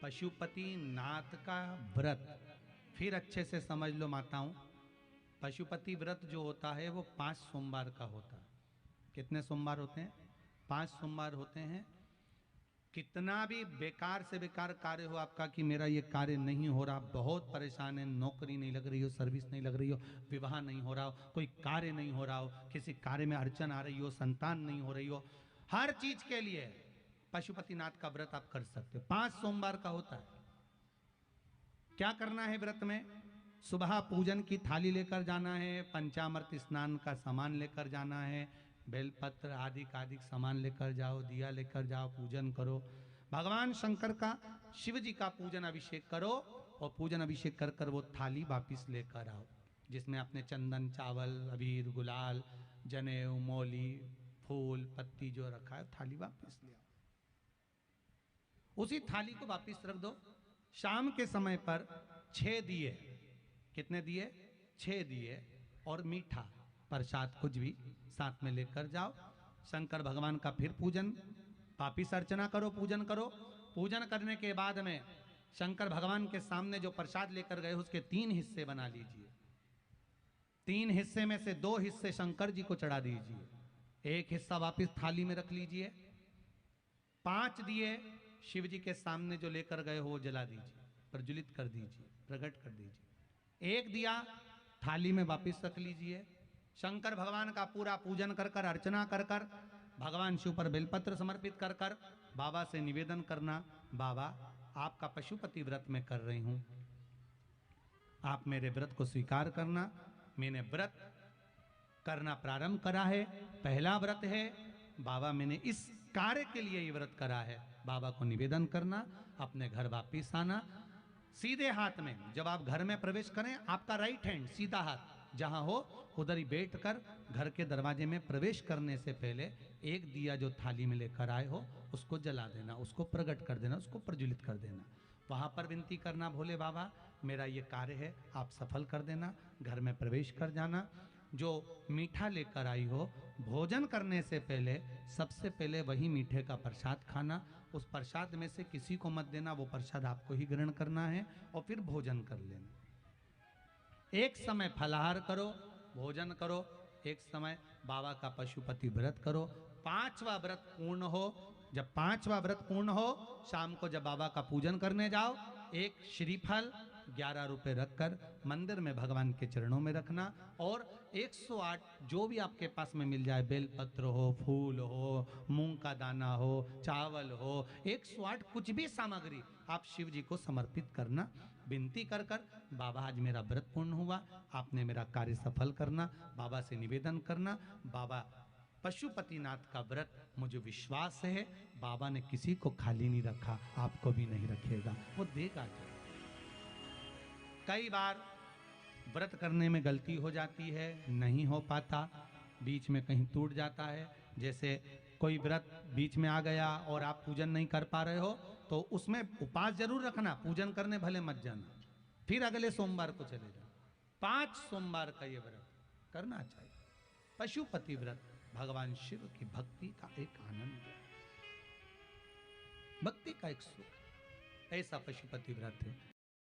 पशुपति नाथ का व्रत फिर अच्छे से समझ लो माताओं। पशुपति व्रत जो होता है वो 5 सोमवार का होता है। कितने सोमवार होते हैं? 5 सोमवार होते हैं। कितना भी बेकार से बेकार कार्य हो आपका कि मेरा ये कार्य नहीं हो रहा, बहुत परेशान है, नौकरी नहीं लग रही हो, सर्विस नहीं लग रही हो, विवाह नहीं हो रहा हो, कोई कार्य नहीं हो रहा हो, किसी कार्य में अड़चन आ रही हो, संतान नहीं हो रही हो, हर चीज के लिए पशुपतिनाथ का व्रत आप कर सकते हो। 5 सोमवार का होता है। क्या करना है व्रत में? सुबह पूजन की थाली लेकर जाना है, पंचामृत स्नान का सामान लेकर जाना है, बेलपत्र आदि आदि सामान लेकर जाओ, दिया लेकर जाओ, पूजन करो, भगवान शंकर का, शिव जी का पूजन अभिषेक करो और पूजन अभिषेक कर कर वो थाली वापिस लेकर आओ जिसमें आपने चंदन, चावल, अबीर, गुलाल, जनेऊ, मौली, फूल, पत्ती जो रखा है थाली वापिस ले आओ। उसी थाली को वापिस रख दो। शाम के समय पर 6 दिए, कितने दिए? 6 दिए और मीठा प्रसाद कुछ भी साथ में लेकर जाओ। शंकर भगवान का फिर पूजन, वापिस अर्चना करो, पूजन करो। पूजन करने के बाद में शंकर भगवान के सामने जो प्रसाद लेकर गए उसके 3 हिस्से बना लीजिए। 3 हिस्से में से 2 हिस्से शंकर जी को चढ़ा दीजिए, 1 हिस्सा वापिस थाली में रख लीजिए। 5 दिए शिव जी के सामने जो लेकर गए हो वो जला दीजिए, प्रज्वलित कर दीजिए, प्रकट कर दीजिए। 1 दिया थाली में वापिस रख लीजिए। शंकर भगवान का पूरा पूजन कर कर, अर्चना कर कर, भगवान शिव पर बेलपत्र समर्पित कर कर बाबा से निवेदन करना, बाबा आपका पशुपति व्रत में कर रही हूं, आप मेरे व्रत को स्वीकार करना। मैंने व्रत करना प्रारंभ करा है, पहला व्रत है बाबा, मैंने इस कार्य के लिए ये व्रत करा है। बाबा को निवेदन करना, अपने घर वापिस आना। सीधे हाथ में जब आप घर में प्रवेश करें, आपका राइट हैंड सीधा हाथ जहां हो उधर ही बैठकर घर के दरवाजे में प्रवेश करने से पहले 1 दिया जो थाली में लेकर आए हो उसको जला देना, उसको प्रकट कर देना, उसको प्रज्वलित कर देना। वहां पर विनती करना, भोले बाबा मेरा ये कार्य है आप सफल कर देना। घर में प्रवेश कर जाना। जो मीठा लेकर आई हो, भोजन करने से पहले सबसे पहले वही मीठे का प्रसाद खाना। उस प्रसाद में से किसी को मत देना, वो प्रसाद आपको ही ग्रहण करना है और फिर भोजन कर लेना। एक समय फलाहार करो, भोजन करो, एक समय बाबा का पशुपति व्रत करो। 5वां व्रत पूर्ण हो, जब 5वां व्रत पूर्ण हो, शाम को जब बाबा का पूजन करने जाओ, एक श्रीफल 11 रुपए रखकर मंदिर में भगवान के चरणों में रखना और 108 जो भी आपके पास में मिल जाए, बेलपत्र हो, फूल हो, मूंग का दाना हो, चावल हो, 108 कुछ भी सामग्री आप शिव जी को समर्पित करना। विनती कर कर बाबा आज मेरा व्रत पूर्ण हुआ, आपने मेरा कार्य सफल करना। बाबा से निवेदन करना, बाबा पशुपतिनाथ का व्रत मुझे विश्वास है बाबा ने किसी को खाली नहीं रखा, आपको भी नहीं रखेगा, वो देगा। कई बार व्रत करने में गलती हो जाती है, नहीं हो पाता, बीच में कहीं टूट जाता है। जैसे कोई व्रत बीच में आ गया और आप पूजन नहीं कर पा रहे हो तो उसमें उपवास जरूर रखना, पूजन करने भले मत जाना, फिर अगले सोमवार को चले जाओ। 5 सोमवार का ये व्रत करना चाहिए। पशुपति व्रत भगवान शिव की भक्ति का एक आनंद है, भक्ति का एक सुख, ऐसा पशुपति व्रत है।